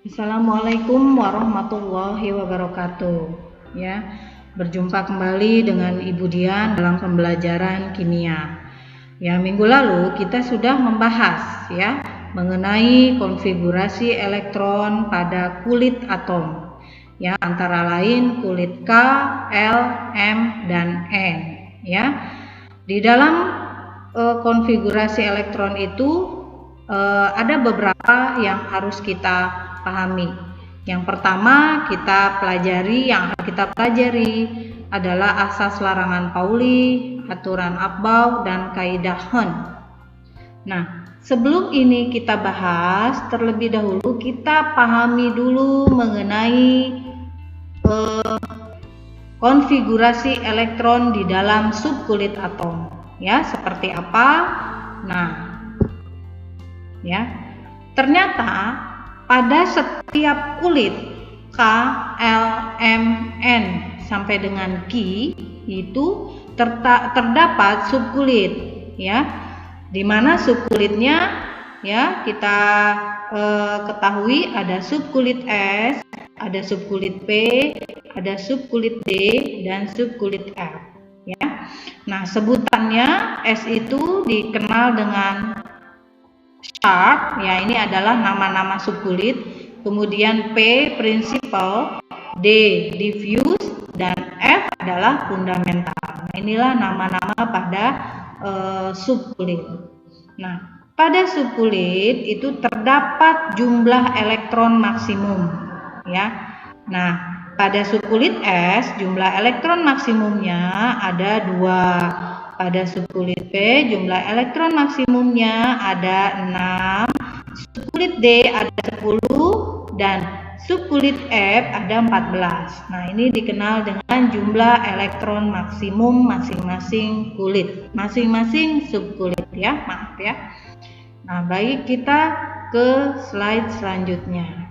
Assalamualaikum warahmatullahi wabarakatuh. Ya, berjumpa kembali dengan Ibu Dian dalam pembelajaran kimia. Ya, minggu lalu kita sudah membahas ya mengenai konfigurasi elektron pada kulit atom. Ya, antara lain kulit K, L, M, dan N. Ya, di dalam konfigurasi elektron itu ada beberapa yang harus kita pahami. Yang pertama yang akan kita pelajari adalah asas larangan Pauli, aturan Abau, dan kaidah Hahn. Nah, sebelum ini kita bahas, terlebih dahulu kita pahami dulu mengenai konfigurasi elektron di dalam subkulit atom. Ya, seperti apa? Nah, ya, ternyata pada setiap kulit K, L, M, N sampai dengan Q itu terdapat subkulit, ya, di mana subkulitnya ya kita ketahui ada subkulit S, ada subkulit P, ada subkulit D, dan subkulit F. Ya, nah sebutannya S itu dikenal dengan sharp, ya ini adalah nama-nama subkulit, kemudian P principal, D diffuse, dan F adalah fundamental. Nah, inilah nama-nama pada subkulit. Nah, pada subkulit itu terdapat jumlah elektron maksimum, ya. Nah, pada subkulit S jumlah elektron maksimumnya ada 2. Pada subkulit P jumlah elektron maksimumnya ada 6, subkulit D ada 10, dan subkulit F ada 14. Nah, ini dikenal dengan jumlah elektron maksimum masing-masing kulit, masing-masing subkulit ya, maaf ya. Nah, baik, kita ke slide selanjutnya.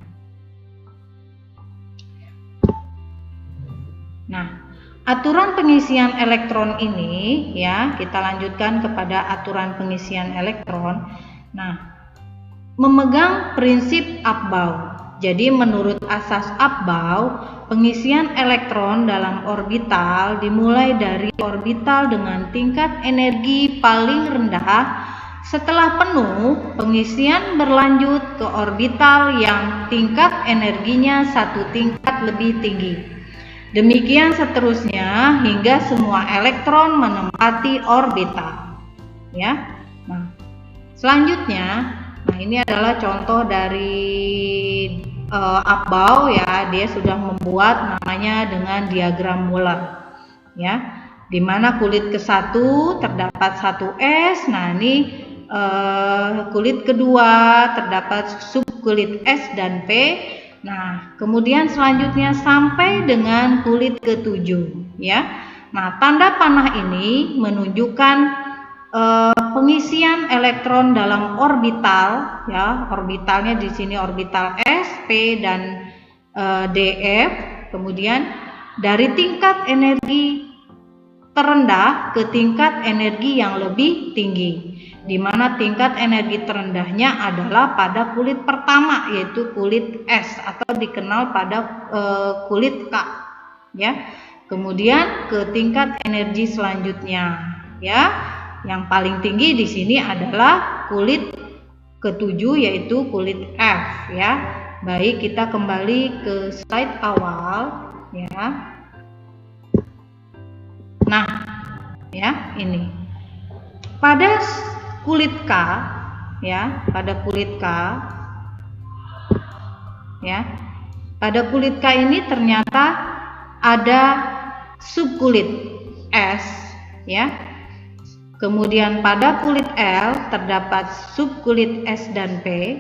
Nah, aturan pengisian elektron ini ya, kita lanjutkan kepada aturan pengisian elektron. Nah, memegang prinsip Abau. Jadi menurut asas Abau, pengisian elektron dalam orbital dimulai dari orbital dengan tingkat energi paling rendah. Setelah penuh, pengisian berlanjut ke orbital yang tingkat energinya satu tingkat lebih tinggi. Demikian seterusnya hingga semua elektron menempati orbital. Ya. Nah, selanjutnya, nah ini adalah contoh dari Abau ya, dia sudah membuat namanya dengan diagram Muller. Ya, di mana kulit ke-1 terdapat 1 S. Nah, ini kulit kedua terdapat subkulit S dan P. Nah, kemudian selanjutnya sampai dengan kulit ke-7 ya. Nah, tanda panah ini menunjukkan pengisian elektron dalam orbital ya. Orbitalnya di sini orbital S, P, dan DF. Kemudian dari tingkat energi terendah ke tingkat energi yang lebih tinggi, di mana tingkat energi terendahnya adalah pada kulit pertama, yaitu kulit S atau dikenal pada kulit K ya. Kemudian ke tingkat energi selanjutnya ya, yang paling tinggi di sini adalah kulit ke-7 yaitu kulit F ya. Baik, kita kembali ke slide awal ya. Nah, ya ini pada kulit K ya, pada kulit K ya, pada kulit K ini ternyata ada subkulit S ya. Kemudian pada kulit L terdapat subkulit S dan P.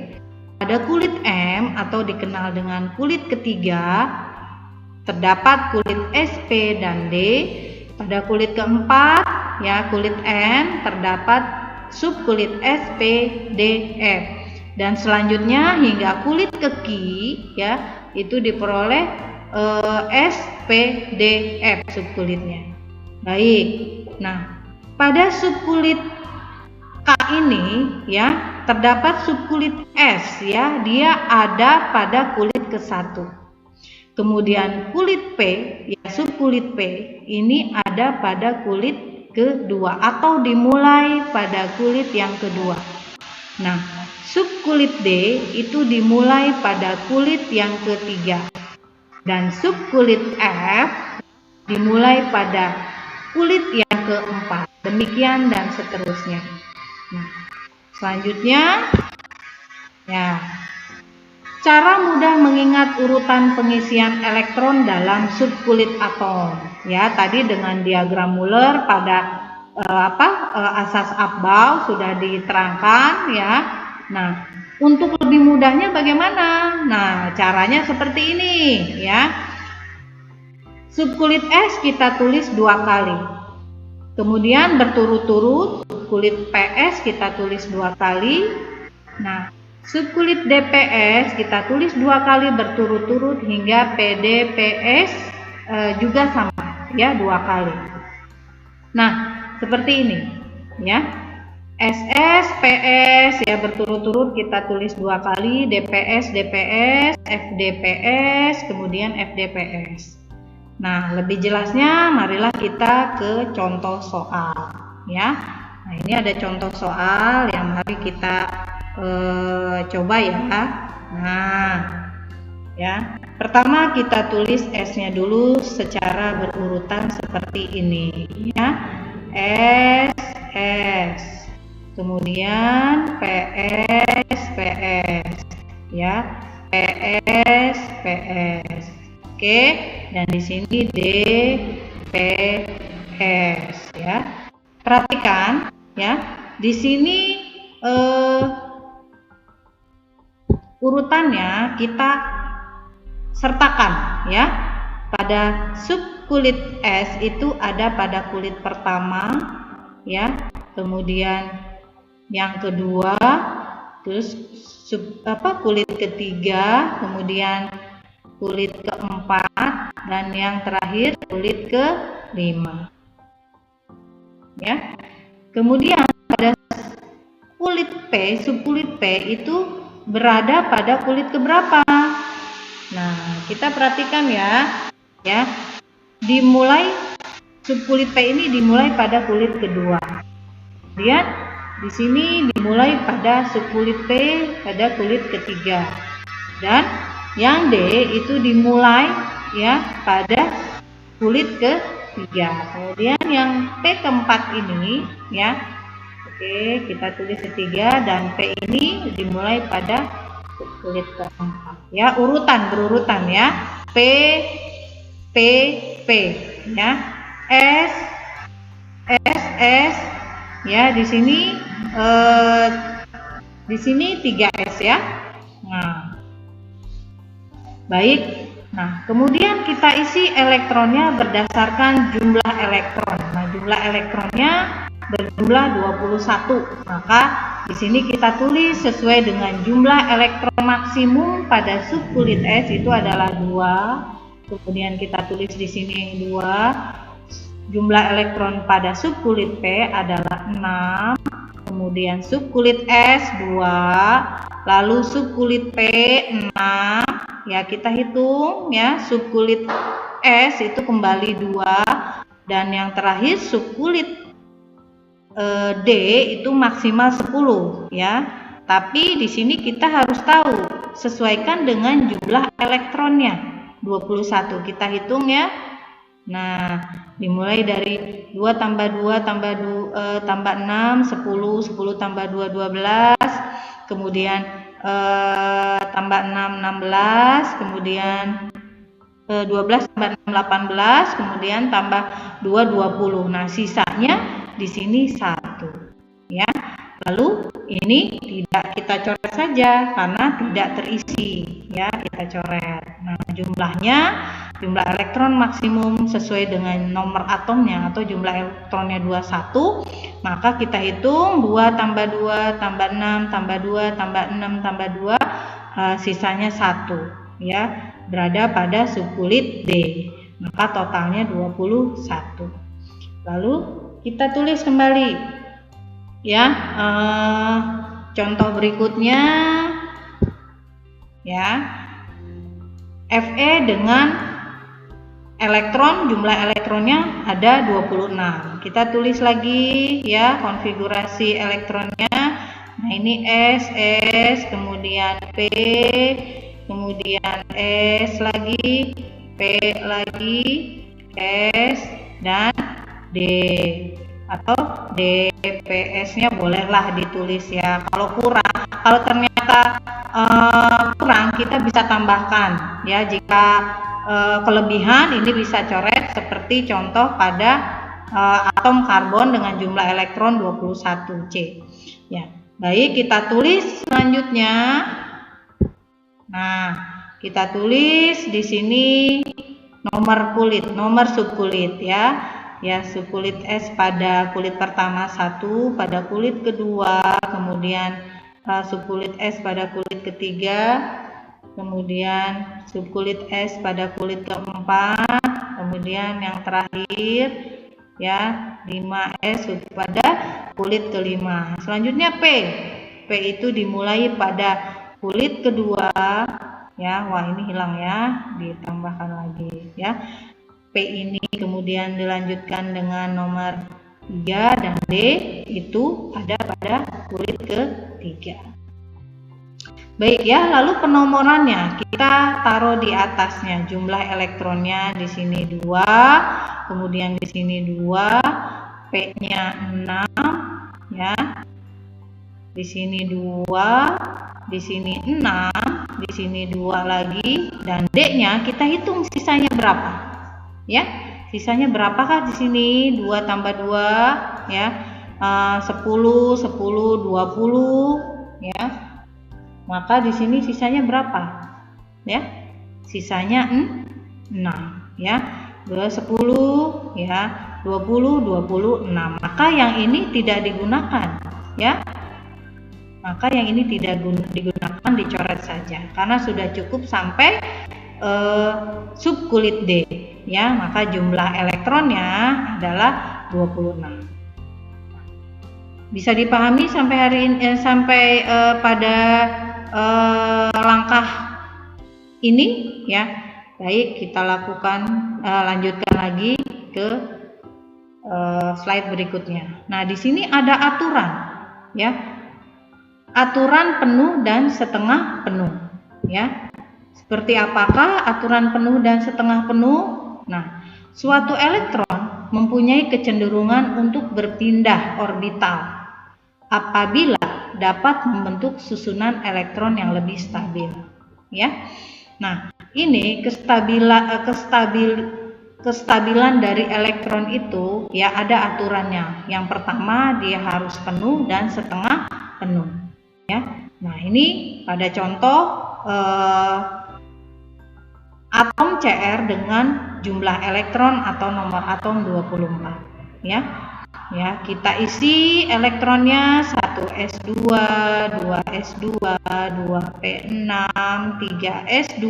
Pada kulit M atau dikenal dengan kulit ketiga terdapat kulit SP dan D. Pada kulit keempat ya, kulit N, terdapat subkulit SP, D, F. Dan selanjutnya hingga kulit ke-Q ya, itu diperoleh S, P, D, F subkulitnya. Baik. Nah, pada subkulit K ini ya, terdapat subkulit S ya, dia ada pada kulit ke-1. Kemudian kulit P ya, subkulit P ini ada pada kulit kedua atau dimulai pada kulit yang kedua. Nah, subkulit D itu dimulai pada kulit yang ketiga. Dan subkulit F dimulai pada kulit yang keempat. Demikian dan seterusnya. Nah, selanjutnya ya, cara mudah mengingat urutan pengisian elektron dalam subkulit atom. Ya, tadi dengan diagram Muller pada asas Abel sudah diterangkan ya. Nah, untuk lebih mudahnya bagaimana? Nah, caranya seperti ini ya. Subkulit S kita tulis 2 kali. Kemudian berturut-turut subkulit PS kita tulis 2 kali. Nah, subkulit DPS kita tulis 2 kali berturut-turut hingga PDPS juga sama ya, 2 kali. Nah, seperti ini ya. SS, PS ya berturut-turut kita tulis 2 kali, DPS, DPS, FDPS, kemudian FDPS. Nah, lebih jelasnya marilah kita ke contoh soal ya. Nah, ini ada contoh soal yang mari kita coba ya. Nah, ya. Pertama kita tulis S-nya dulu secara berurutan seperti ini ya. S. Kemudian PS, PS ya. PS. Oke, dan di sini DPS ya. Perhatikan ya. Di sini urutannya kita sertakan ya. Pada subkulit S itu ada pada kulit pertama ya, kemudian yang kedua, terus kulit ketiga, kemudian kulit keempat, dan yang terakhir kulit ke-5 ya. Kemudian pada kulit P, subkulit P itu berada pada kulit keberapa? Nah, kita perhatikan ya. Dimulai subkulit P ini dimulai pada kulit kedua. Kemudian di sini dimulai pada subkulit P pada kulit ketiga. Dan yang D itu dimulai ya pada kulit ketiga. Kemudian yang P keempat ini ya. Oke, kita tulis ketiga, dan P ini dimulai pada kulit keempat. Ya, berurutan ya. P ya. S ya, di sini 3S ya. Nah, baik. Nah, kemudian kita isi elektronnya berdasarkan jumlah elektron. Nah, jumlah elektronnya berjumlah 21. Maka di sini kita tulis sesuai dengan jumlah elektron maksimum pada subkulit S itu adalah 2. Kemudian kita tulis di sini 2. Jumlah elektron pada subkulit P adalah 6. Kemudian subkulit S 2, lalu subkulit P 6. Ya, kita hitung ya, subkulit S itu kembali 2, dan yang terakhir subkulit D itu maksimal 10 ya. Tapi di sini kita harus tahu sesuaikan dengan jumlah elektronnya 21. Kita hitung ya. Nah, dimulai dari 2 tambah 2 tambah 6 10 tambah 2 12, kemudian tambah 6 16, kemudian 12 tambah 6 18, kemudian tambah 2 20. Nah, sisanya di sini 1 ya. Lalu ini tidak kita coret saja karena tidak terisi ya, kita coret. Nah, jumlah elektron maksimum sesuai dengan nomor atomnya atau jumlah elektronnya 21, maka kita hitung 2 tambah 2 tambah 6 tambah 2 tambah 6 tambah 2, sisanya 1 ya, berada pada subkulit D. Maka totalnya 21. Lalu kita tulis kembali ya, contoh berikutnya ya, Fe dengan elektron, jumlah elektronnya ada 26. Kita tulis lagi ya konfigurasi elektronnya. Nah, ini S, kemudian P, kemudian S lagi, P lagi, S, dan D. Atau DPS-nya bolehlah ditulis ya. Kalau ternyata kurang, kita bisa tambahkan ya. Jika kelebihan, ini bisa coret seperti contoh pada atom karbon dengan jumlah elektron 21C ya. Baik, kita tulis selanjutnya. Nah, kita tulis di sini nomor kulit, nomor subkulit ya. Ya, subkulit S pada kulit pertama 1, pada kulit kedua, kemudian subkulit S pada kulit ketiga, kemudian subkulit S pada kulit keempat, kemudian yang terakhir ya 5S pada kulit kelima. Selanjutnya P itu dimulai pada kulit kedua ya. Wah, ini hilang ya, ditambahkan lagi ya. P ini kemudian dilanjutkan dengan nomor 3 dan D itu ada pada kulit ketiga. Baik ya, lalu penomorannya kita taruh di atasnya. Jumlah elektronnya di sini 2, kemudian di sini 2, P-nya 6 ya. Di sini 2, di sini 6, di sini 2 lagi, dan D-nya kita hitung sisanya berapa. Ya, sisanya berapakah di sini? 2 tambah 2 ya, 10, 10, 20 ya. Maka di sini sisanya berapa? Ya, sisanya 6 ya. 10 ya, 20, 26. Maka yang ini tidak digunakan ya. Maka yang ini tidak digunakan, dicoret saja karena sudah cukup sampai subkulit D ya. Maka jumlah elektronnya adalah 26. Bisa dipahami sampai hari ini, sampai pada langkah ini ya. Baik, kita lakukan lanjutkan lagi ke slide berikutnya. Nah, di sini ada aturan ya. Aturan penuh dan setengah penuh ya. Seperti apakah aturan penuh dan setengah penuh? Nah, suatu elektron mempunyai kecenderungan untuk berpindah orbital apabila dapat membentuk susunan elektron yang lebih stabil ya. Nah, ini kestabilan dari elektron itu ya ada aturannya. Yang pertama, dia harus penuh dan setengah penuh ya. Nah, ini pada contoh atom Cr dengan jumlah elektron atau nomor atom 24 ya. Ya, kita isi elektronnya 1s2, 2s2, 2p6, 3s2,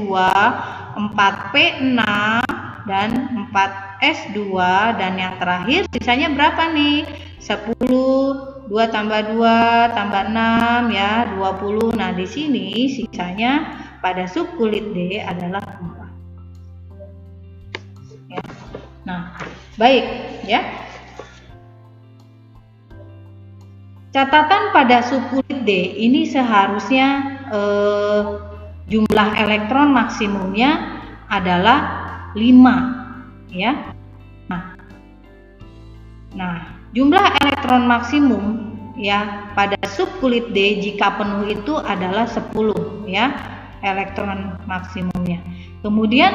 4p6 dan 4s2, dan yang terakhir sisanya berapa nih? 10, 2 tambah 2 tambah 6 ya, 20. Nah, di sini sisanya pada subkulit D adalah 4. Ya. Nah, baik ya. Catatan pada subkulit D ini seharusnya jumlah elektron maksimumnya adalah 5 ya. Nah, jumlah elektron maksimum ya pada subkulit D jika penuh itu adalah 10 ya, elektron maksimumnya. Kemudian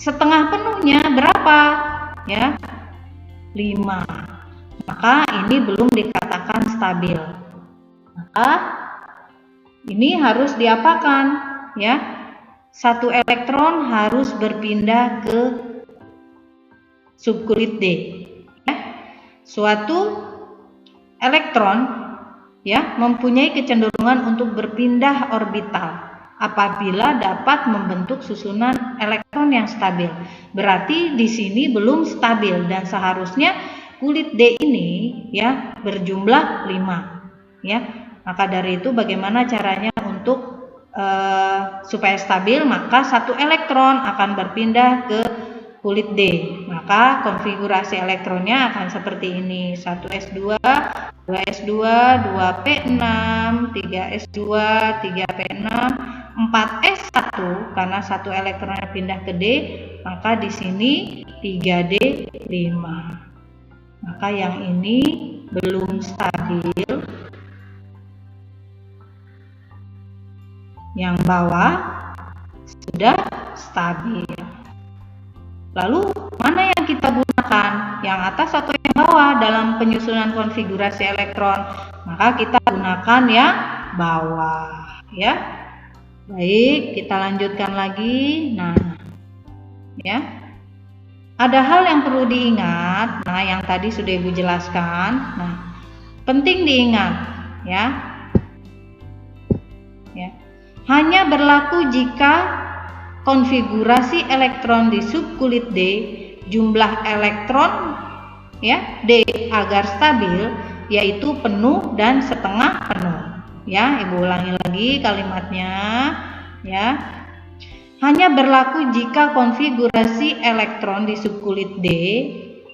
setengah penuhnya berapa ya? 5. Maka ini belum dikatakan stabil. Maka ini harus diapakan ya? Satu elektron harus berpindah ke subkulit D ya. Suatu elektron ya mempunyai kecenderungan untuk berpindah orbital apabila dapat membentuk susunan elektron yang stabil. Berarti di sini belum stabil dan seharusnya kulit D ini ya berjumlah 5 ya. Maka dari itu bagaimana caranya untuk supaya stabil? Maka satu elektron akan berpindah ke kulit D. Maka konfigurasi elektronnya akan seperti ini: 1s2, 2s2, 2p6, 3s2, 3p6, 4s1 karena satu elektronnya pindah ke D, maka di sini 3d5. Maka yang ini belum stabil, yang bawah sudah stabil. Lalu mana yang kita gunakan, yang atas atau yang bawah dalam penyusunan konfigurasi elektron? Maka kita gunakan yang bawah, ya. Baik, kita lanjutkan lagi. Nah, ya, ada hal yang perlu diingat. Nah, yang tadi sudah Ibu jelaskan. Nah, penting diingat, ya. Hanya berlaku jika konfigurasi elektron di subkulit D, jumlah elektron ya D agar stabil yaitu penuh dan setengah penuh. Ya, Ibu ulangi lagi kalimatnya, ya. Hanya berlaku jika konfigurasi elektron di subkulit D,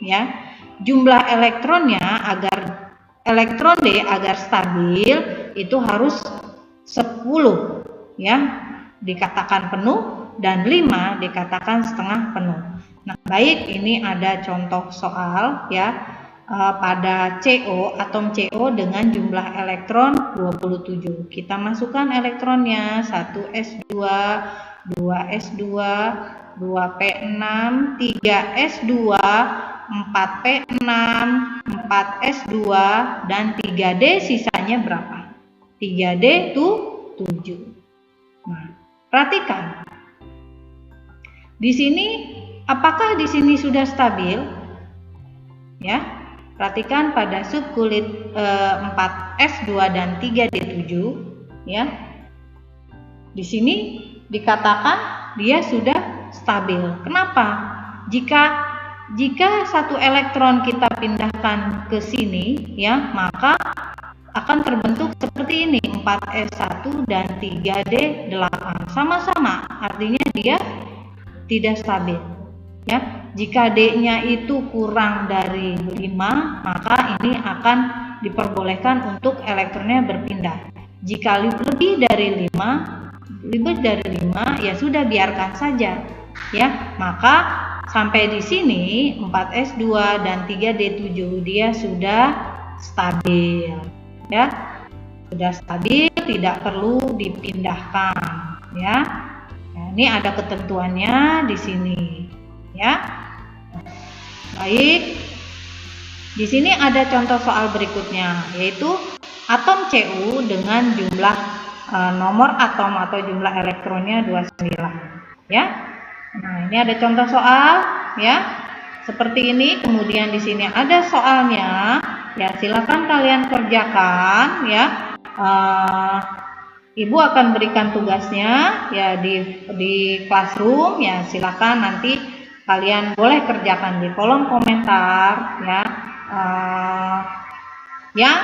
ya, jumlah elektronnya agar elektron D agar stabil itu harus 10, ya, dikatakan penuh, dan 5 dikatakan setengah penuh. Nah, baik, ini ada contoh soal, ya, pada CO, atom CO dengan jumlah elektron 27. Kita masukkan elektronnya: 1s2, 2s2, 2p6, 3s2, 4p6, 4s2, dan 3d sisanya berapa? 3d itu 7. Nah, perhatikan. Di sini, apakah di sini sudah stabil? Ya, perhatikan pada subkulit 4s2 dan 3d7, ya. Di sini dikatakan dia sudah stabil. Kenapa? Jika satu elektron kita pindahkan ke sini, ya, maka akan terbentuk seperti ini: 4s1 dan 3d8. Sama-sama, artinya dia tidak stabil, ya. Jika D-nya itu kurang dari 5, maka ini akan diperbolehkan untuk elektronnya berpindah. Jika lebih dari 5, ya sudah, biarkan saja, ya. Maka sampai di sini 4s2 dan 3d7 dia sudah stabil, ya. Sudah stabil, tidak perlu dipindahkan, ya. Nah, ini ada ketentuannya di sini, ya. Baik. Di sini ada contoh soal berikutnya, yaitu atom Cu dengan jumlah nomor atom atau jumlah elektronnya 29, ya. Nah, ini ada contoh soal, ya. Seperti ini. Kemudian di sini ada soalnya, ya. Silakan kalian kerjakan, ya. Ibu akan berikan tugasnya, ya, di classroom, ya. Silakan nanti kalian boleh kerjakan di kolom komentar, ya, yang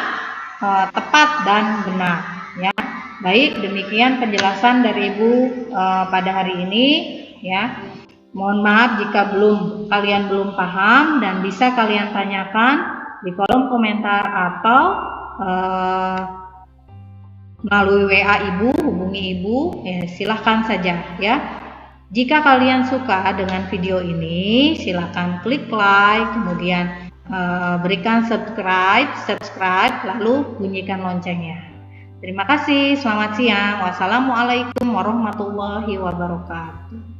tepat dan benar, ya. Baik, demikian penjelasan dari Ibu pada hari ini, ya. Mohon maaf jika kalian belum paham, dan bisa kalian tanyakan di kolom komentar atau melalui WA Ibu, hubungi Ibu, ya, silahkan saja, ya. Jika kalian suka dengan video ini, silahkan klik like, kemudian berikan subscribe, lalu bunyikan loncengnya. Terima kasih, selamat siang. Wassalamualaikum warahmatullahi wabarakatuh.